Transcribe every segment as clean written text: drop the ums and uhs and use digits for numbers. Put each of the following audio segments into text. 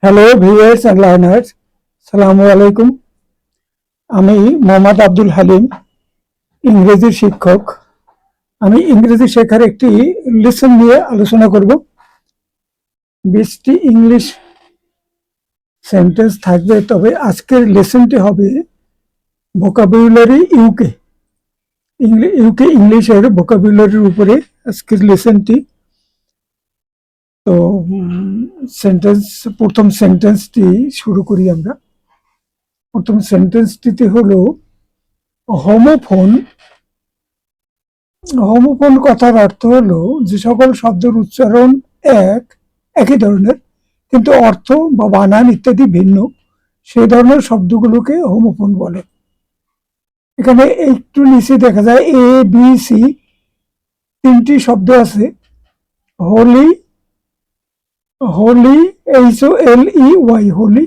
Hello viewers and learners, সালামু আলাইকুম। আমি মোহাম্মদ আব্দুল হালিম, ইংরেজির শিক্ষক। আমি ইংরেজি শেখার একটি লেসন নিয়ে আলোচনা করব। 20টি ইংলিশ সেন্টেন্স থাকবে, তবে আজকের লেসনটি হবে ভোকাবুলারি ইউকে ইংলিশের ভোকাবুলারির উপরে আজকের লেসনটি। তো প্রথম সেন্টেন্সটি শুরু করি আমরা। প্রথম সেন্টেন্সটিতে হলো হোমোফোন। হোমোফোন কথার অর্থ হলো যে সকল শব্দের উচ্চারণ একই ধরনের কিন্তু অর্থ বা বানান ইত্যাদি ভিন্ন, সেই ধরনের শব্দগুলোকে হোমোফোন বলে। এখানে একটু নিচে দেখা যায় এ বি সি তিনটি শব্দ আছে। হোলি, হোলি HOLEY হোলি,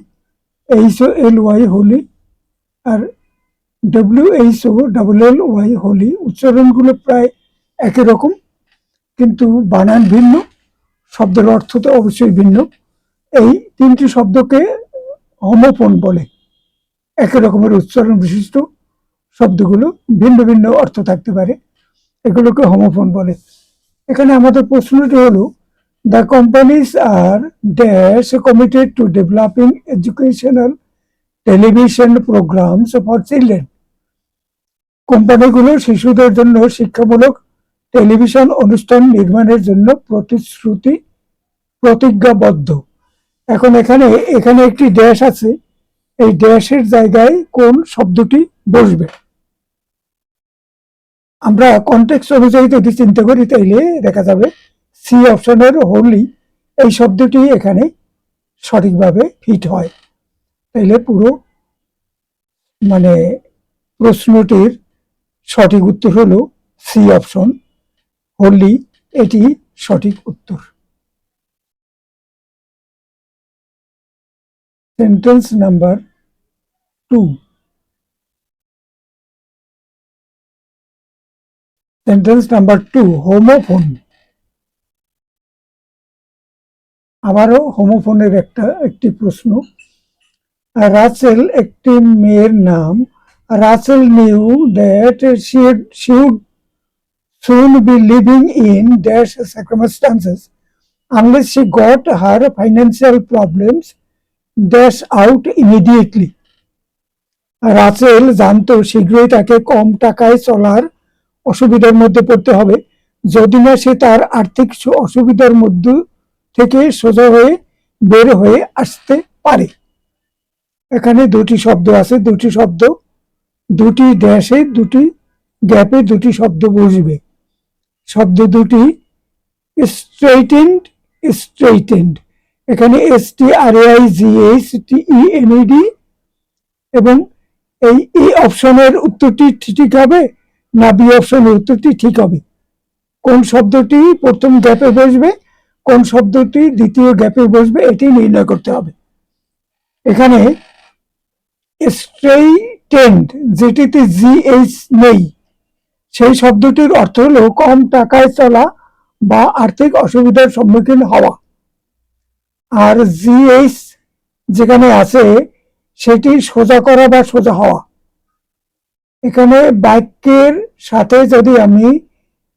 HOLY হোলি, আর WHOLLY হোলি। উচ্চারণগুলো প্রায় একই রকম কিন্তু বানান ভিন্ন, শব্দের অর্থ তো অবশ্যই ভিন্ন। এই তিনটি শব্দকে হোমোফোন বলে। একই রকমের উচ্চারণ বিশিষ্ট শব্দগুলো ভিন্ন ভিন্ন অর্থ থাকতে পারে, এগুলোকে হোমোফোন বলে। এখানে আমাদের প্রশ্নটি হলো, the companies are dash committed to developing educational television programmes for children. কোম্পানিগুলো শিশুদের জন্য শিক্ষামূলক টেলিভিশন অনুষ্ঠান নির্মাণের জন্য প্রতিজ্ঞাবদ্ধ। এখন এখানে একটি ড্যাশ আছে, এই ড্যাশের জায়গায় কোন শব্দটি বসবে? আমরা কনটেক্সট অনুযায়ী যদি চিন্তা করি তাইলে দেখা যাবে সি অপশনের হোলি এই শব্দটি এখানে সঠিকভাবে ফিট হয়। তাইলে পুরো প্রশ্নটির সঠিক উত্তর হলো সি অপশন, হোলি, এটি সঠিক উত্তর। Sentence number 2। Sentence number 2, homophone. আবারও হোমোফোনের একটি প্রশ্ন। রাসেল, একটি মেয়ের নাম। Rasel knew that she would soon be living in dash circumstances unless she got her financial problems dash out immediately. Rasel জানতো শীঘ্রই তাকে কম টাকায় চলার অসুবিধার মধ্যে পড়তে হবে যদি না সে তার আর্থিক অসুবিধার মধ্যে থেকে সোজা হয়ে বের হয়ে আসতে পারে। এখানে দুটি শব্দ আছে, দুটি ড্যাশে দুটি গ্যাপে দুটি শব্দ বসবে। শব্দ দুটি স্ট্রেইটেন্ড, এখানে STRAIGHTENED, এবং এই ই অপশনের উত্তরটি ঠিক হবে না বি অপশনের উত্তরটি ঠিক হবে? কোন শব্দটি প্রথম গ্যাপে বসবে, কোন শব্দটি দ্বিতীয় গ্যাপে বসবে, এটি নির্ণয় করতে হবে। এখানে স্ট্রেইটেন্ড, যেটিতে GH নেই, সেই শব্দটির অর্থ হলো কম টাকায় চলা বা আর্থিক অসুবিধার সম্মুখীন হওয়া। আর GH যেখানে আছে সেটি সোজা করা বা সোজা হওয়া। এখানে বাক্যের সাথে যদি আমি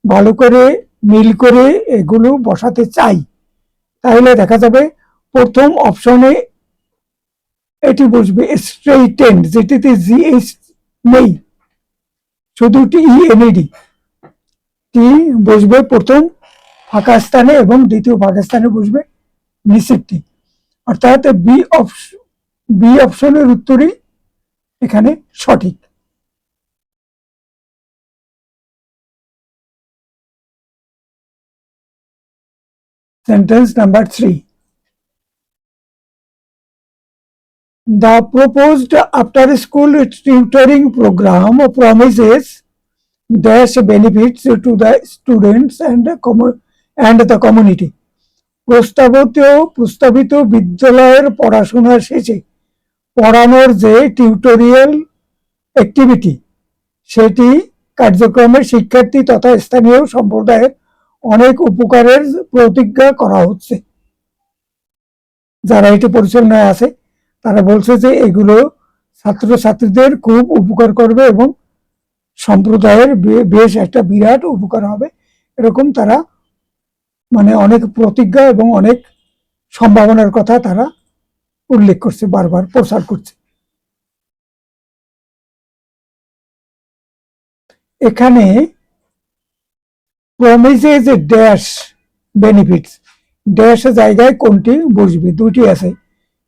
ভালো করে মিল করে এগুলো বসাতে চাই তাহলে দেখা যাবে প্রথম অপশনে এটি বসবে স্ট্রেইটেন্ড, যেটিতে GH নেই, শুধু TENED, টি বসবে প্রথম ফাঁকা স্থানে এবং দ্বিতীয় ফাঁকা স্থানে বসবে নিচেরটি, অর্থাৎ বি অপশনের উত্তরই এখানে সঠিক। Sentence number 3, the proposed after school tutoring program promises dash benefits to the students and the community. প্রস্তাবিত বিদ্যালয়ের পড়াশোনার শেষে পড়ানোর যে টিউটোরিয়াল অ্যাক্টিভিটি, সেটি কার্যক্রমের শিক্ষার্থী তথা স্থানীয় সম্প্রদায়ের অনেক উপকারের প্রতিজ্ঞা করা হচ্ছে। যারা এটি পরিচালনায় আছে তারা বলছে যে এগুলো ছাত্রছাত্রীদের খুব উপকার করবে এবং সম্প্রদায়ের বেশ একটা বিরাট উপকার হবে, এরকম তারা মানে অনেক প্রতিজ্ঞা এবং অনেক সম্ভাবনার কথা তারা উল্লেখ করছে, বারবার প্রচার করছে। এখানে প্রমিসেস ড্যাশ বেনিফিটস, ড্যাশ জায়গায় কোনটি বসবে, দুটি আছে,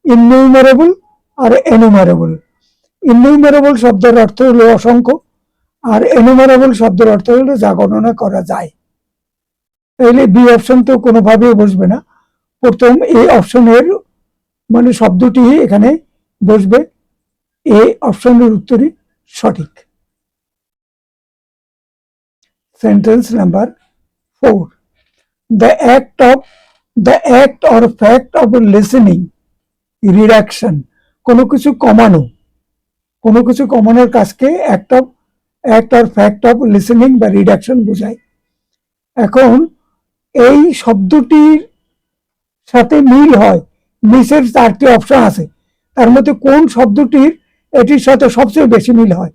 ইননিউমারেবল আর এনুমারেবল। ইননিউমারেবল শব্দের অর্থ হলো অসংখ্য, আর এনুমারেবল শব্দের অর্থ হলো যা গণনা করা যায়। তাহলে বি অপশন তো কোনোভাবেই বসবে না, প্রথম এই অপশনের মানে শব্দটি এখানে বসবে, এ অপশনের উত্তরই সঠিক। Sentence number 4, the act or fact of listening, reduction, কোনো কিছু কমানোর কাজকে act or fact of listening বা reduction বোঝায়। এখন এই শব্দটির সাথে মিল হয়, নিচের 4টি অপশন আছে, তার মধ্যে কোন শব্দটির এটির সাথে সবচেয়ে বেশি মিল হয়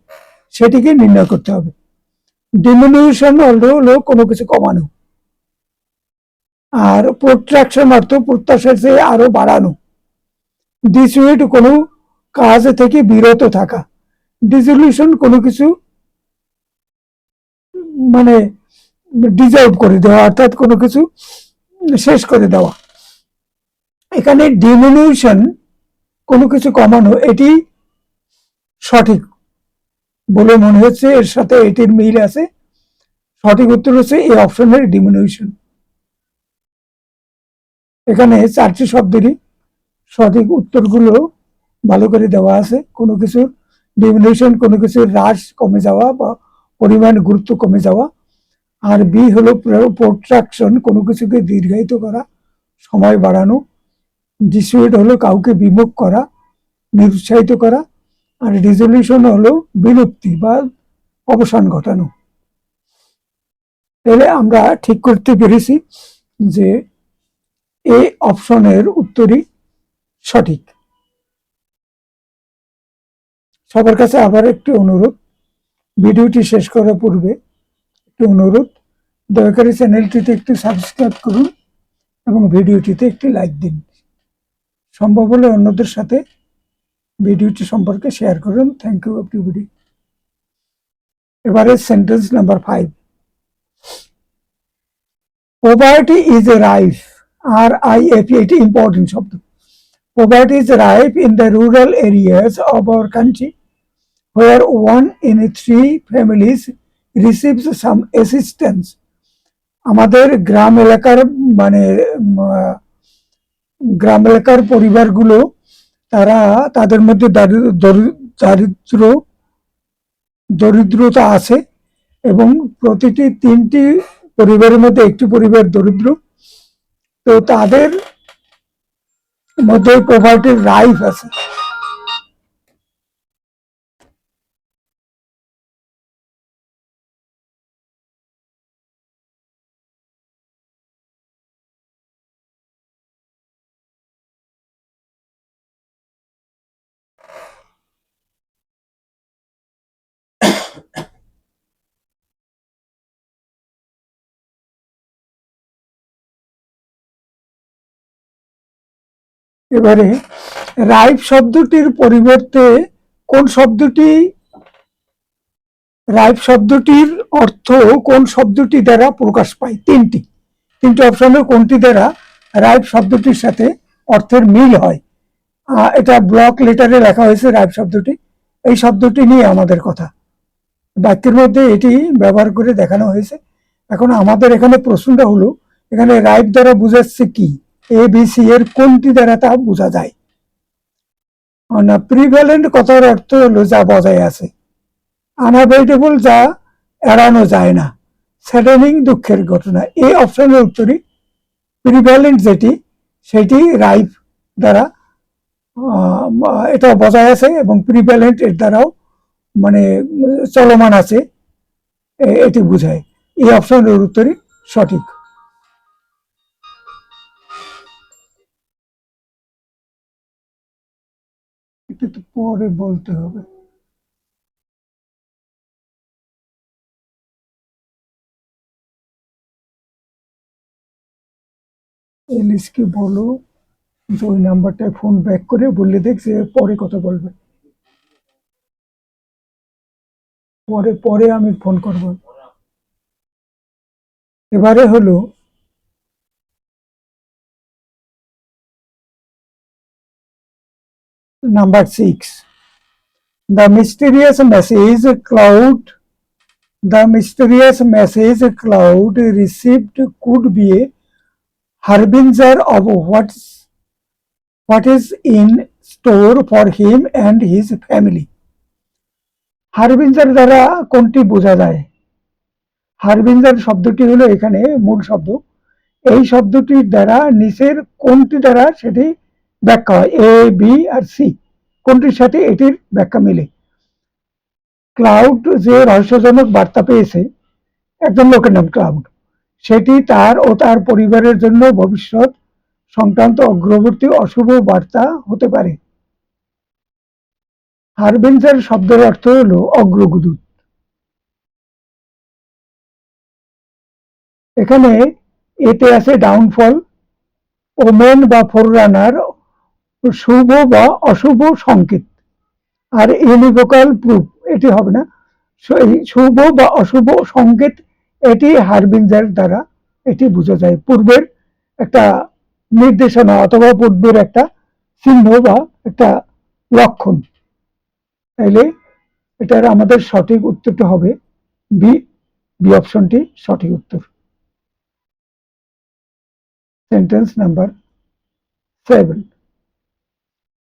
সেটিকে নির্ণয় করতে হবে। ডিমিনিউশন হলো কোনো কিছু কমানো, আর প্রোট্রাকশন অর্থ প্রত্যাশার চেয়ে আরো বাড়ানো। ডিসুয়েট কোনো কাজ থেকে বিরত থাকা। ডিসলিউশন কোনো কিছু মানে ডিজলভ করে দেওয়া, অর্থাৎ কোনো কিছু শেষ করে দেওয়া। এখানে ডিমিনিউশন কোনো কিছু কমানো, এটি সঠিক বলে মনে হচ্ছে, এর সাথে এটির মিল আছে। সঠিক উত্তর হচ্ছে এই অপশনের ডিমিনিউশন। এখানে 4টি শব্দেরই সঠিক উত্তরগুলো ভালো করে দেওয়া আছে। কোনো কিছুর ডিমিনিউশন কোনো কিছুর হ্রাস, কমে যাওয়া বা পরিমাণ গুরুত্ব কমে যাওয়া, আর বি হলো প্রোট্রাকশন কোনো কিছুকে দীর্ঘায়িত করা, সময় বাড়ানো। ডিসুয়েট হলো কাউকে বিমুখ করা, নিরুৎসাহিত করা, আর রিজলিউশন হলো বিলুপ্তি বা অবসান ঘটানো। তাহলে আমরা ঠিক করতে পেরেছি যে এই অপশনের উত্তরই সঠিক। সবার কাছে আবার একটি অনুরোধ, ভিডিওটি শেষ করার পূর্বে একটি অনুরোধ, দয়া করে চ্যানেলটিতে একটু সাবস্ক্রাইব করুন এবং ভিডিওটিতে একটি লাইক দিন। সম্ভব হলে অন্যদের সাথে ভিডিওটি সম্পর্কে শেয়ার করুন। Thank you everybody. এবারে sentence number 5, poverty is rife, RIFE, এটি ইম্পর্টেন্ট শব্দ। Poverty is rife in the rural areas of our country where 1 in 3 families receives some assistance. আমাদের গ্রাম এলাকার মানে গ্রাম এলাকার পরিবারগুলো তারা তাদের মধ্যে দরিদ্রতা আছে এবং প্রতিটি 3টি পরিবারের মধ্যে একটি পরিবার দরিদ্র, তো তাদের মধ্যে পভার্টির রাইফ আছে। এবারে রাইফ শব্দটির পরিবর্তে কোন শব্দটি, রাইফ শব্দটির অর্থ কোন শব্দটি দ্বারা প্রকাশ পায়? তিনটি অপশনের কোনটি দ্বারা রাইফ শব্দটির সাথে অর্থের মিল হয়? এটা ব্লক লেটারে লেখা হয়েছে রাইফ শব্দটি, এই শব্দটি নিয়ে আমাদের কথা, বাক্যের মধ্যে এটি ব্যবহার করে দেখানো হয়েছে। এখন আমাদের এখানে প্রশ্নটা হলো, এখানে রাইফ দ্বারা বোঝাচ্ছে কি, ABC এর কোনটি দ্বারা তা বোঝা যায়? না, প্রিভ্যালেন্ট কথার অর্থ হলো যা বজায় আছে, আনঅ্যাভয়েডেবল যা এড়ানো যায় না, স্যাডেনিং দুঃখের ঘটনা। এই অপশনের উত্তরই প্রিভ্যালেন্ট যেটি সেটি রাইফ দ্বারা এটা বজায় আছে এবং প্রিভ্যালেন্ট এর দ্বারাও মানে চলমান আছে, এটি বোঝায়। এই অপশনের উত্তরই সঠিক। এটা তো পরে বলতে হবে। এলিসকে বলো যে ওই নাম্বারটায় ফোন ব্যাক করে বললে দেখ যে পরে কথা বলবে। পরে পরে আমি ফোন করব। এবারে হলো number 6, the mysterious message cloud the mysterious message cloud received could be a harbinger of what is in store for him and his family. Harbinger দ্বারা কোনটি বোঝা যায়? হারবিঞ্জার শব্দটি হলো এখানে মূল শব্দ। এই শব্দটির দ্বারা নিচের কোনটি দ্বারা সেটি ব্যাখ্যা হয়, এ বি আর সি কোনটির সাথে এটির ব্যাখ্যা মিলে? ক্লাউড যে রহস্যজনক বার্তা পেয়েছে, একজন লোকের নাম ক্লাউড, সেটি তার ও তার পরিবারের জন্য ভবিষ্যৎ সংক্রান্ত অগ্রবর্তী অশুভ বার্তা হতে পারে। হারবিঞ্জার শব্দের অর্থ হলো অগ্রদূত। এখানে এতে আছে ডাউনফল, ওমেন বা ফোররানার, শুভ বা অশুভ সংকেত। আর ইউনিভোকাল প্রুফ এটি হবে না, শুভ বা অশুভ সংকেত এটি হারবিঞ্জার দ্বারা এটি বোঝা যায়, পূর্বের একটা নির্দেশনা অথবা পূর্বের একটা চিহ্ন বা একটা লক্ষণ। তাইলে এটার আমাদের সঠিক উত্তরটা হবে বি, বি অপশনটি সঠিক উত্তর। Sentence number 7,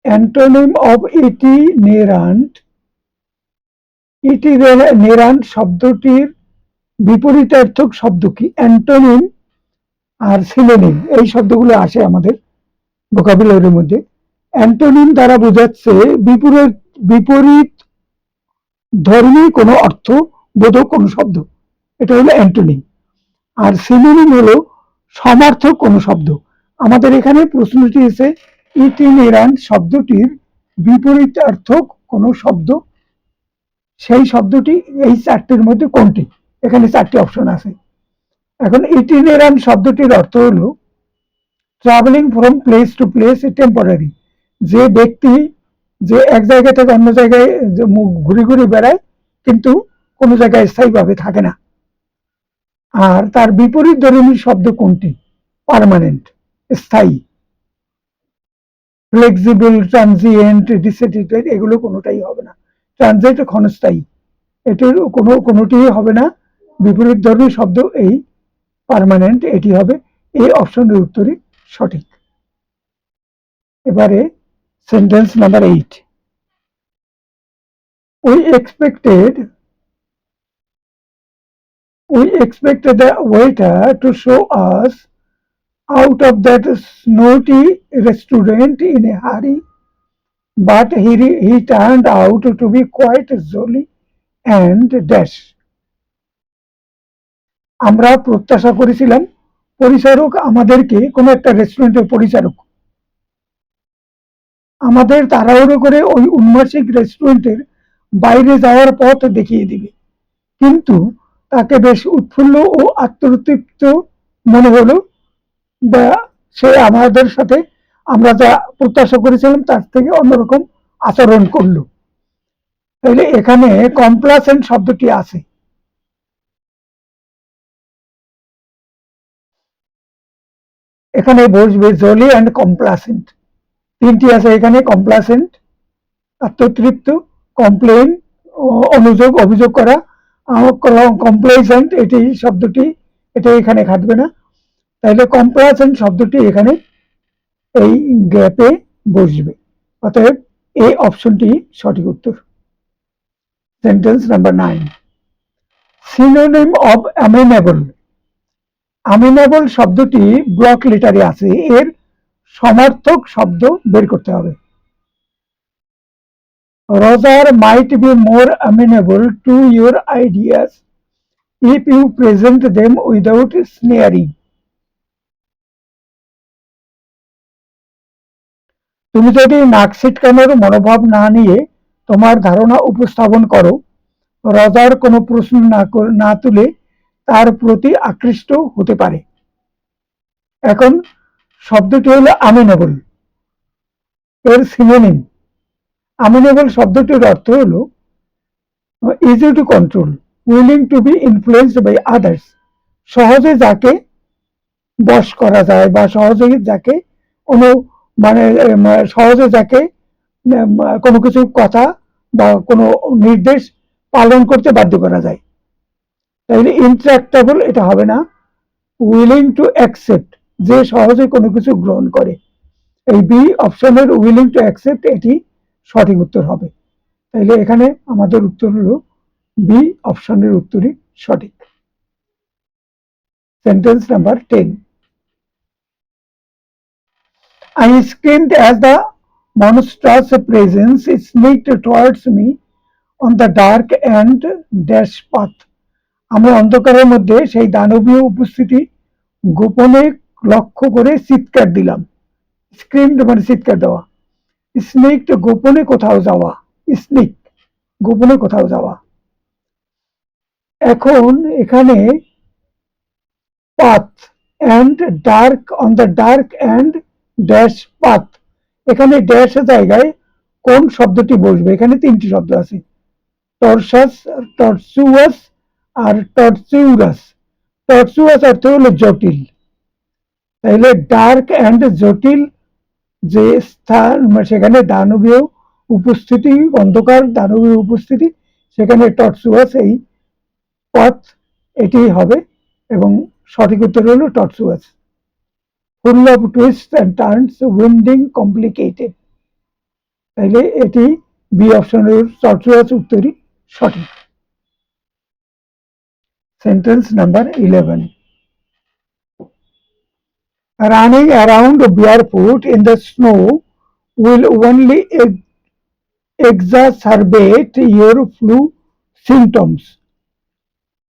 antonym of itinerant. Itinerant শব্দটির বিপরীতার্থক শব্দ কি? অ্যান্টোনিম আর সিনোনিম এই শব্দগুলো আসে আমাদের ভোকাবুলারির মধ্যে। অ্যান্টোনিম দ্বারা বোঝাচ্ছে বিপরীত ধর্মী কোনো অর্থ বোধক কোনো শব্দ, এটা হলো অ্যান্টোনিম। আর সিনোনিম হলো সমার্থক কোনো শব্দ। আমাদের এখানে প্রশ্নটি এসে ইটিনেরান্ট শব্দটির বিপরীতার্থক কোনো শব্দ, সেই শব্দটি এই চারটির মধ্যে কোনটি? এখানে চারটি অপশন আছে। এখন ইটিনেরান্ট শব্দটির অর্থ হলো travelling from place to place temporary, যে ব্যক্তি যে এক জায়গা থেকে অন্য জায়গায় ঘুরে ঘুরে বেড়ায় কিন্তু কোনো জায়গায় স্থায়ীভাবে থাকে না। আর তার বিপরীত ধর্মী শব্দ কোনটি? পার্মানেন্ট, স্থায়ী। ফ্লেক্সিবল, ট্রানজিয়েন্ট, ডিসেটিটেড এগুলো কোনোটাই হবে না। ট্রানজিয়েন্ট ক্ষণস্থায়ী, এটির কোনোটি হবে না। বিপরীত ধর্মী শব্দ এই পার্মানেন্ট, এটি হবে এই অপশনের উত্তরই সঠিক। এবারে sentence number 8, we expected the waiter to show us out of that snotty restaurant in a hurry, but he turned out to be quite jolly and dash. আমরা প্রত্যাশা করেছিলাম পরিচারক আমাদেরকে, কোনো একটা রেস্টুরেন্টের পরিচারক আমাদের তাড়াহুড়ো করে ওই উন্মাসিক রেস্টুরেন্টের বাইরে যাওয়ার পথ দেখিয়ে দিবে, কিন্তু তাকে বেশ উৎফুল্ল ও আত্মতৃপ্ত মনে হলো, বা সে আমাদের সাথে আমরা যা প্রত্যাশা করেছিলাম তার থেকে অন্যরকম আচরণ করলো। তাইলে এখানে কমপ্লাসেন্ট শব্দটি আছে। এখানে বসবে জলি অ্যান্ড কমপ্লাসেন্ট, তিনটি আছে এখানে। কমপ্লাসেন্ট আত্মতৃপ্ত, কমপ্লেন অনুযোগ অভিযোগ করা, কমপ্লেসেন্ট এটি শব্দটি এটা এখানে খাটবে না। তাইলে কমপ্লাসেন্ট শব্দটি এখানে এই গ্যাপে বসবে, অতএব এই অপশনটি সঠিক উত্তর। Sentence number 9, synonym of amenable. Amenable শব্দটি ব্লক লেটারে আছে, এর সমার্থক শব্দ বের করতে হবে। Roger might be more amenable to your ideas if you present them without sneering. তুমি যদি নাক ছিটকানোর মনোভাব না নিয়ে তোমার ধারণা উপস্থাপন করো, রজার কোনো প্রশ্ন না তুলে তার প্রতি আকৃষ্ট হতে পারে। এখন শব্দটি হলো আমিনেবল, এর সিনোনিম। আমিনেবল শব্দটির অর্থ হলো easy to control, willing to be influenced by others, সহজে যাকে বশ করা যায় বা সহজে যাকে অনু মানে সহজে যাকে কোনো কিছু কথা বা কোনো নির্দেশ পালন করতে বাধ্য করা যায়। তাইলে ইন্ট্রাক্টেবল এটা হবে না, উইলিং টু অ্যাকসেপ্ট, যে সহজে কোনো কিছু গ্রহণ করে। এই বি অপশনের উইলিং টু অ্যাকসেপ্ট এটি সঠিক উত্তর হবে। তাইলে এখানে আমাদের উত্তর হলো বি অপশনের উত্তরই সঠিক। Sentence number 10, I screamed as the monstrous presence sneaked towards me on the dark and dash path. আমি অন্ধকারের মধ্যে সেই দানবীয় উপস্থিতি গোপনে লক্ষ্য করে চিৎকার দিলাম। স্ক্রিমড মানে চিৎকার দেওয়া, স্নেকড গোপনে কোথাও যাওয়া, স্নিক গোপনে কোথাও যাওয়া। এখন এখানে path and dark, on the dark and dash path, এখানে ড্যাশ জায়গায় কোন শব্দটি বসবে? এখানে তিনটি শব্দ আছে, টর্সাস, টর্সুয়াস আর টর্সিউরাস। টর্সুয়াস অর্থ হলো জটিল, তাহলে ডার্ক অ্যান্ড জটিল যে স্থান, সেখানে দানবীয় উপস্থিতি, অন্ধকার দানবীয় উপস্থিতি, সেখানে টর্সুয়াস এই পথ এটি হবে এবং সঠিক উত্তর হলো tortuous. Full of twist and turns, winding, complicated, তাইলে এটি বি অপশনের টর্সুয়াস উত্তরই সঠিক। Sentence number 11, running around barefoot in the snow will only exacerbate your flu symptoms.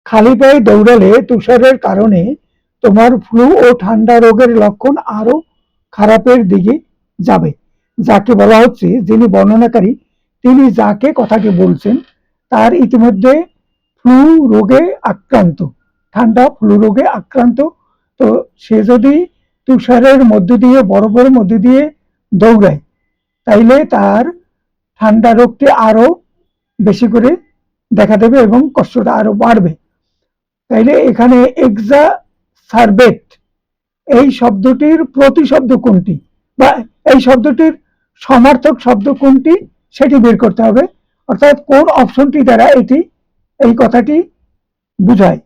খালি পায়ে দৌড়ালে তুষারের কারণে তোমার ফ্লু ও ঠান্ডা রোগের লক্ষণ আরো খারাপের দিকে যাবে। যাকে বলা হচ্ছে, যিনি বর্ণনাকারী তিনি যাকে কথাটি বলছেন তার ইতিমধ্যে ফ্লু রোগে আক্রান্ত, ঠান্ডা ফ্লু রোগে আক্রান্ত। তো সে যদি তুষারের মধ্য দিয়ে, বরফের মধ্য দিয়ে দৌড়ায়, তাইলে তার ঠান্ডা রোগটি আরো বেশি করে দেখা দেবে এবং কষ্টটা আরো বাড়বে। তাইলে এখানে এক্সাসারবেট এই শব্দটির প্রতিশব্দ কোনটি বা এই শব্দটির সমার্থক শব্দ কোনটি সেটি বের করতে হবে, অর্থাৎ কোন অপশনটি দ্বারা এটি এই কথাটি বুঝায়।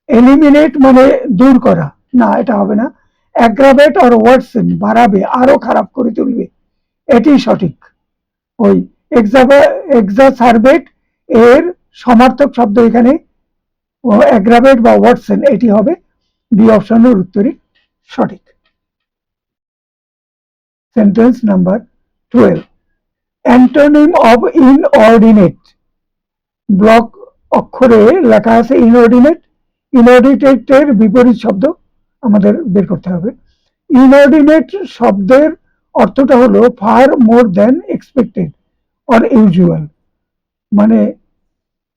এলিমিনেট মানে দূর করা, না এটা হবে না। অ্যাগ্রাভেট অর ওয়ার্সেন বাড়াবে, আরো খারাপ করে তুলবে, এটি সঠিক। ওই এক্সাসারবেট এর সমার্থক শব্দ এখানে অ্যাগ্রাভেট বা ওয়ার্সেন, এটি হবে বি অপশনের উত্তরই সঠিক। Sentence number 12, antonym of inordinate, block অক্ষরে লেখা আছে ইনঅর্ডিনেট, ইনঅর্ডিনেটের বিপরীত শব্দ আমাদের বের করতে হবে। ইনঅর্ডিনেট শব্দের অর্থটা হলো far more than expected or usual, মানে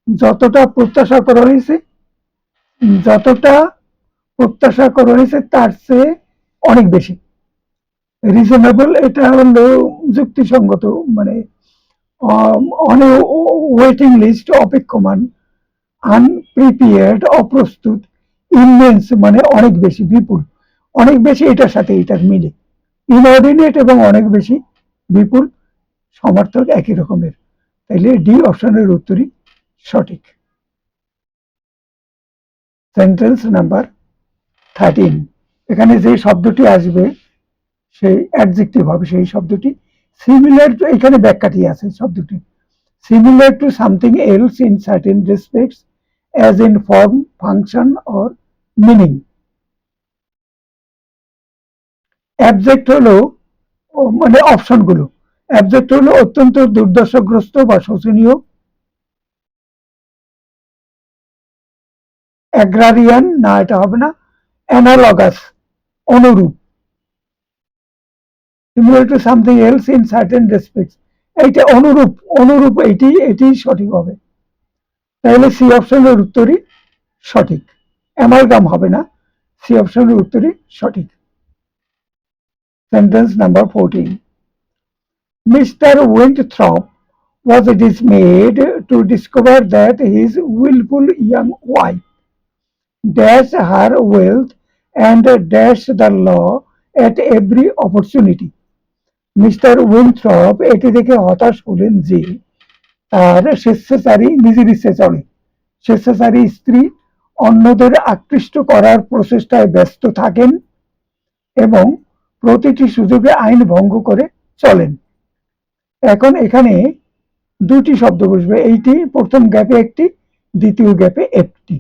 যতটা প্রত্যাশা করা হয়েছে, যতটা প্রত্যাশা করা হয়েছে তার চেয়ে অনেক বেশি। রিজনেবল এটা হলো যুক্তিসঙ্গত, মানে অনেক ওয়েটিং লিস্ট অপেক্ষমান, আনপ্রিপেয়ার্ড অপ্রস্তুত, ইমেন্স মানে অনেক বেশি, বিপুল, অনেক বেশি এটার সাথে এটার মিলে। ইনঅর্ডিনেট এবং অনেক বেশি, বিপুল সমার্থক একই রকমের, তাইলে ডি অপশনের উত্তরই সঠিক। সেন্টেন্স নাম্বার 13, এখানে যে শব্দটি আসবে সেই অ্যাডজেক্টিভ হবে, সেই শব্দটি সিমিলার টু, এখানে ব্যাখ্যাটি আছে শব্দটি, similar to something else in certain respects as in form, function or meaning. Object হলো মানে অপশনগুলো, অ্যাবজেক্ট হলো অত্যন্ত দুর্দশাগ্রস্ত বা শোচনীয়, অ্যাগ্রারিয়ান, না এটা হবে না। অ্যানালগাস অনুরূপ, similar to something else in certain respects, এইটা অনুরূপ, অনুরূপ এটি সঠিক হবে। তাহলে সি অপশনের উত্তরই সঠিক, অ্যামালগাম হবে না, সি অপশনের উত্তরই সঠিক। Sentence number 14, Mr. Winthrop was dismayed to discover that his willful young wife dashed her wealth and dashed the law at every opportunity. Mister Winthrop এটি দেখে হতাশ হলেন যে তার স্বেচ্ছাচারী, নিজের ইচ্ছে চলে, স্বেচ্ছাচারী স্ত্রী অন্যদের আকৃষ্ট করার প্রচেষ্টায় ব্যস্ত থাকেন এবং প্রতিটি সুযোগে আইন ভঙ্গ করে চলেন। এখন এখানে দুটি শব্দ বসবে, এইটি প্রথম গ্যাপে একটি, দ্বিতীয় গ্যাপে একটি।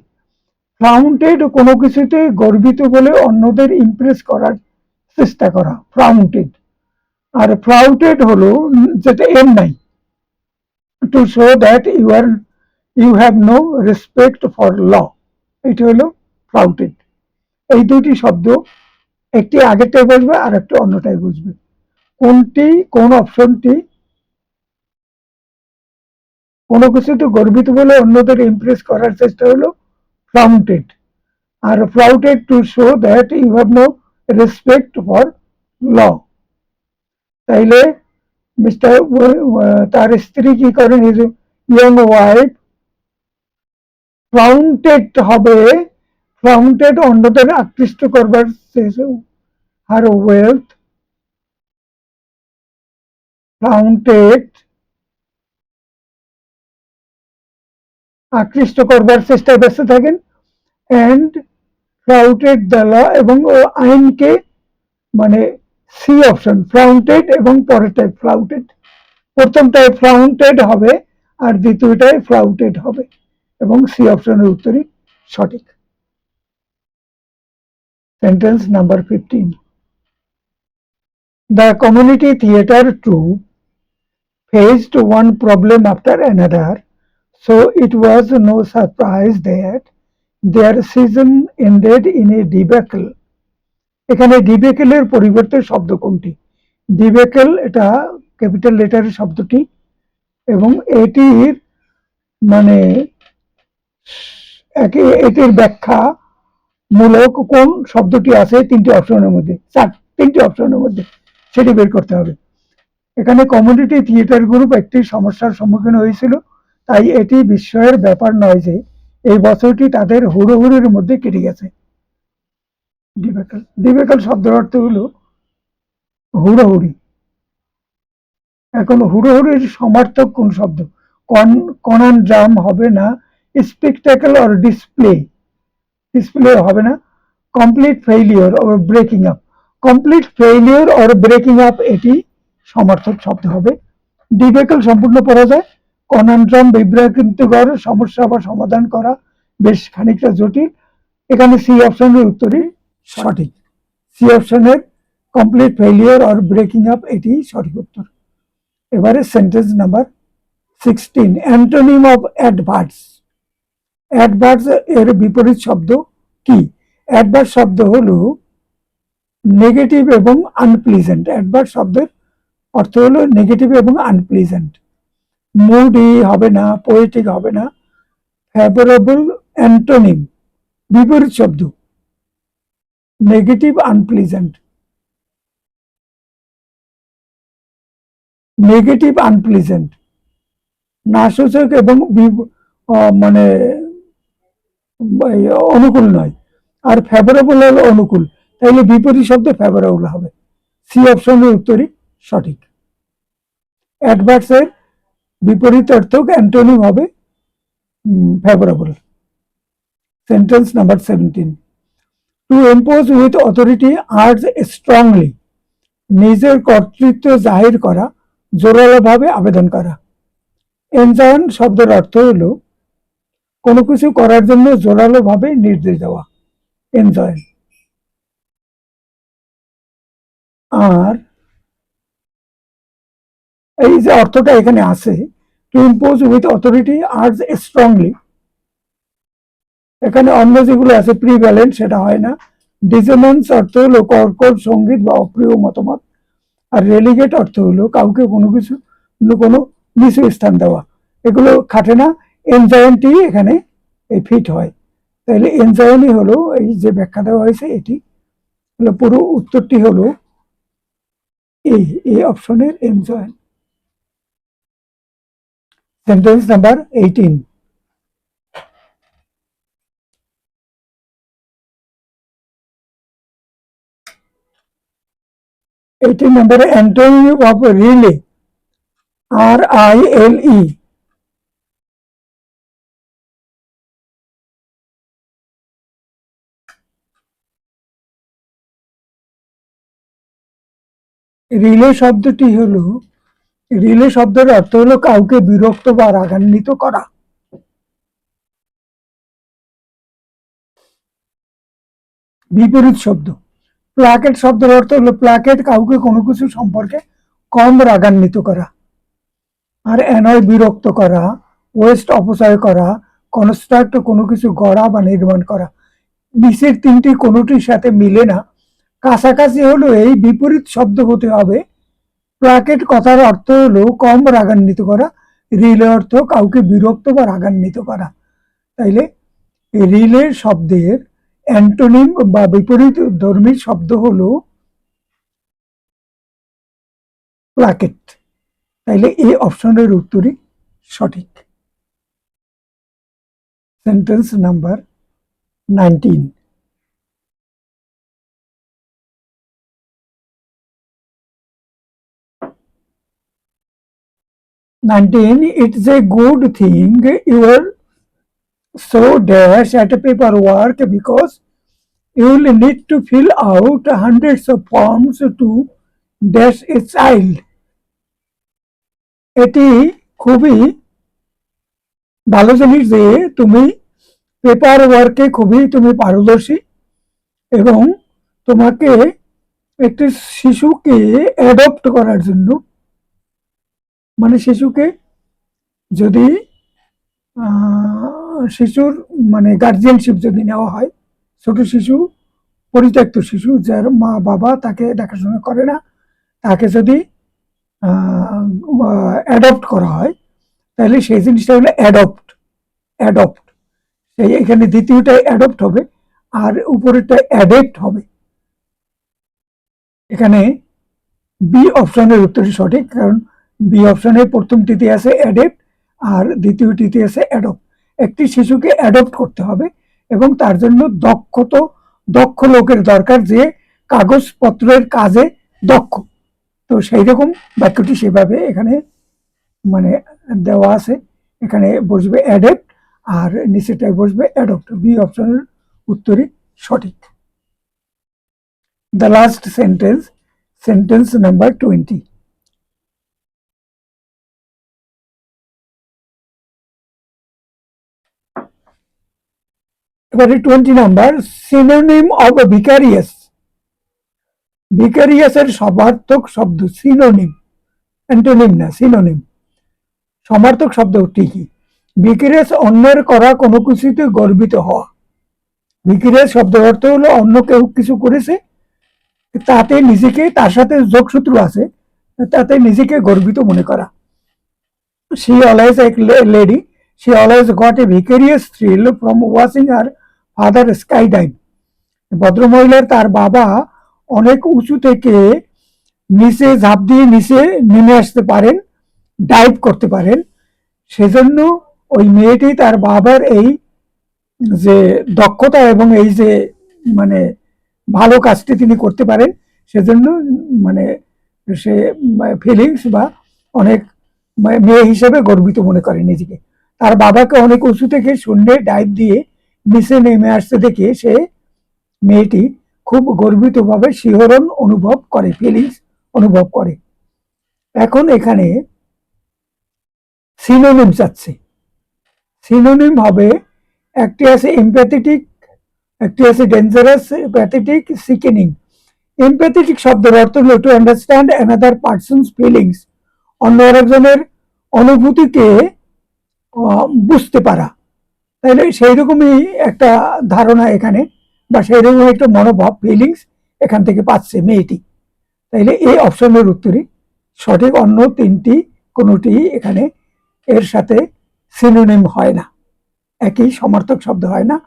ফ্লাউন্টেড কোনো কিছুতে গর্বিত বলে অন্যদের ইমপ্রেস করার চেষ্টা করা, ফ্লাউন্টেড। আর ফ্লাউটেড হলো যেটা এম নাই, to show that you have no respect for law, এটি হলো ফ্লাউটেড। এই দুটি শব্দ একটি আগেরটাই বসবে আর একটা অন্যটাই বসবে। কোনটি, কোন অপশনটি কোনো কিছুতে গর্বিত বলে অন্যদের ইমপ্রেস করার চেষ্টা হলো ফ্লাউন্টেড, আর flouted to show that you have no respect for law. তাইলে মিস্টার তার স্ত্রী কি করেন, হিজ ইয়ং ওয়াইফ, ফ্লাউন্টেড হবে, ফ্লাউন্টেড অন্যদের আকৃষ্ট করবার, হার ওয়েলথ, ফ্লাউন্টেড আকৃষ্ট করবার চেষ্টায় ব্যস্ত থাকেন, অ্যান্ড ফ্লাউটেড দ্য ল, এবং আইনকে, মানে সি অপশন, ফ্লাউন্টেড এবং পরেরটাই ফ্লাউটেড, প্রথমটায় ফ্লাউন্টেড হবে আর দ্বিতীয়টায় ফ্লাউটেড হবে, এবং সি অপশনের উত্তরই সঠিক। Sentence number 15, The community theatre troupe faced one problem after another, so it was no surprise that their season ended in a debacle. এখানে ডিবেকেলের পরিবর্তে শব্দ কোনটি? ডিবেকেল এটা ক্যাপিটাল লেটারের শব্দটি, এবং এটির মানে এটির ব্যাখ্যা মূলক কোন শব্দটি আছে তিনটি অপশনের মধ্যে, তিনটি অপশনের মধ্যে, সেটি বের করতে হবে। এখানে কমিউনিটি থিয়েটার গ্রুপ একটি সমস্যার সম্মুখীন হয়েছিল, তাই এটি বিস্ময়ের ব্যাপার নয় যে এই বছরটি তাদের হুড়োহুড়ির মধ্যে কেটে গেছে। ডিবেকেল, ডিবেকেল শব্দের অর্থ হলো হুড়োহুড়ি। এখন হুড়োহুড়ির সমার্থক কোন শব্দ? কনড্রাম হবে না, স্পেকটাকেল অর ডিসপ্লে, ডিসপ্লে হবে না, complete failure or breaking up, complete failure or breaking up এটি সমার্থক শব্দ হবে। ডিবেকেল সম্পূর্ণ পড়া যায়, কনড্রাম বিভ্রান্তিকর সমস্যা বা সমাধান করা, বেশ খানিকটা জটিল। এখানে সি অপশনের উত্তরই সঠিক, সি অপশনের complete failure or breaking up এটি সঠিক উত্তর। এবারে sentence number 16, antonym of adverse. Adverse এর বিপরীত শব্দ কি? অ্যাডভার্স শব্দ হলো নেগেটিভ এবং আনপ্লিজেন্ট। অ্যাডভার্স শব্দের অর্থ হলো নেগেটিভ এবং আনপ্লিজেন্ট। মুডি হবে না, পোয়েটিক হবে না, ফেভারেবল, অ্যান্টোনিম বিপরীত শব্দ নেগেটিভ, আনপ্লিজেন্ট, নেগেটিভ আনপ্লিজেন্ট, নাসূচক এবং মানে অনুকূল নয়, আর ফেভারেবল হলো অনুকূল, তাইলে বিপরীত শব্দ ফেভারেবল হবে। সি অপশনের উত্তরই সঠিক। অ্যাডভার্সের বিপরীত অর্থক অ্যান্টোনিম হবে favourable. Sentence number 17, two impose with authority urge strongly, নিজের কর্তৃত্ব জাহির করা, জোরালোভাবে আবেদন করা। এনজায়ন শব্দের অর্থ হলো কোনো কিছু করার জন্য জোরালোভাবে নির্দেশ দেওয়া, এনজয়েন। আর এই যে অর্থটা এখানে আছে, two impose with authority urge strongly, এখানে অন্য যেগুলো আছে প্রিভ্যালেন্ট সেটা হয় না। ডিসোনেন্স অর্থ হলো কর্কট সঙ্গীত বা অপ্রিয় মতামত, আর রেলিগেট অর্থ হলো কাউকে কোনো কিছু কোনো নিচু স্থান দেওয়া, এগুলো খাটে না। এনজায়নটি এখানে ফিট হয়। তাহলে এনজায়নই হলো এই যে ব্যাখ্যা দেওয়া হয়েছে, এটি হলো পুরো উত্তরটি হলো এই অপশনের এনজয়েন। Sentence number 18। নম্বরে antonym of relay, RILE। Relay শব্দটি হলো, রিলে শব্দের অর্থ হলো কাউকে বিরক্ত বা রাগান্বিত করা। বিপরীত শব্দ, প্লাকেট শব্দের অর্থ হলো প্লাকেট কাউকে কোনো কিছু সম্পর্কে কম রাগান্বিত করা। আর অ্যানয় বিরক্ত করা, ওয়েস্ট অপচয় করা, কনস্ট্রাক্ট কোনো কিছু গড়া বা নির্মাণ করা। নিচের তিনটি কোনোটির সাথে মিলে না, কাছাকাছি হলো এই বিপরীত শব্দ হতে হবে। প্লাকেট কথার অর্থ হলো কম রাগান্বিত করা, রিলে অর্থ কাউকে বিরক্ত বা রাগান্বিত করা। তাইলে রিলে শব্দের অ্যান্টোনিম বা বিপরীত ধর্মী শব্দ হলো প্লাকেট। তাইলে এই অপশনের উত্তরই সঠিক। Sentence number 19। It's a good thing you are so dash at paperwork because you will need to fill out hundreds of forms to dash a child. এটি খুবই ভালো জিনিস যে তুমি পেপার ওয়ার্কে খুবই তুমি পারদর্শী এবং তোমাকে একটি শিশুকে অ্যাডপ্ট করার জন্য, মানে শিশুকে যদি শিশুর মানে গার্জিয়ানশিপ যদি নেওয়া হয়, ছোট শিশু, পরিত্যক্ত শিশু যার মা বাবা তাকে দেখাশোনা করে না, তাকে যদি অ্যাডপ্ট করা হয়, তাহলে সেই জিনিসটা হলো অ্যাডপ্ট। অ্যাডপ্ট এখানে দ্বিতীয়টা অ্যাডপ্ট হবে আর উপরেরটা অ্যাডেপ্ট হবে। এখানে বি অপশনের উত্তরই সঠিক, কারণ বি অপশনে প্রথমটিতে আছে অ্যাডেপ্ট আর দ্বিতীয়টিতে আছে অ্যাডপ্ট। একটি শিশুকে অ্যাডপ্ট করতে হবে এবং তার জন্য দক্ষ লোকের দরকার যে কাগজপত্রের কাজে দক্ষ। তো সেই রকম বাক্যটি সেভাবে এখানে মানে দেওয়া আছে, এখানে বসবে অ্যাডেপ্ট আর নিচেটায় বসবে অ্যাডপ্ট। বি অপশনের উত্তরই সঠিক। The last sentence, sentence number 20। এবারে 20 নাম্বার, সিনোনিম অফ ভিকারিয়াস। ভিকারিয়াসের সমার্থক শব্দ, সিনোনিম, অ্যান্টোনিম না, সিনোনিম। সমার্থক শব্দটি কি? ভিকারিয়াস অন্যের করা কোনো কিছুতে গর্বিত হওয়া। ভিকারিয়াস শব্দের অর্থ হলো অন্য কেউ কিছু করেছে তাতে নিজেকে, তার সাথে যোগসূত্র আছে, তাতে নিজেকে গর্বিত মনে করা। She always a lady, she always got a vicarious thrill from watching her father skydive. ভদ্রমহিলার তার বাবা অনেক উঁচু থেকে নিচে ঝাঁপ দিয়ে নিচে নেমে আসতে পারেন, ডাইভ করতে পারেন, সেজন্য ওই মেয়েটি তার বাবার এই যে দক্ষতা এবং এই যে মানে ভালো কাজটি তিনি করতে পারেন, সেজন্য মানে সে ফিলিংস বা অনেক মেয়ে হিসেবে গর্বিত মনে করে নিজেকে। তার বাবাকে অনেক উঁচু থেকে শূন্যে ডাইভ দিয়ে নিচে নেমে আসতে দেখে সে মেয়েটি খুব গর্বিতভাবে শিহরণ অনুভব করে, ফিলিংস অনুভব করে। এখন এখানে সিনোনিম চাচ্ছে। সিনোনিম হবে, একটি আছে এমপ্যাথেটিক, একটি আছে ডেঞ্জারাস, প্যাথেটিক, সিকেনিং। এমপ্যাথেটিক শব্দের অর্থ হলো to understand another persons feelings, অন্য আরেকজনের অনুভূতিকে বুঝতে পারা। তাহলে সেই রকমই একটা ধারণা এখানে বা সেই রকম একটা মনোভাব, ফিলিংস এখান থেকে পাচ্ছে মেয়েটি। তাইলে এই অপশনের উত্তরই সঠিক। অন্য তিনটি কোনোটি এখানে এর সাথে সিনোনিম হয় না, একই সমার্থক শব্দ হয় না।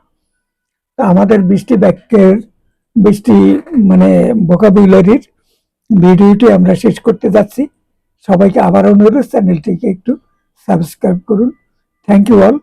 তা আমাদের 20টি বাক্যের 20টি মানে ভোকাবুলারির ভিডিওটি আমরা শেষ করতে যাচ্ছি। সবাইকে আবার অনুরোধ, চ্যানেলটিকে একটু সাবস্ক্রাইব করুন। Thank you all.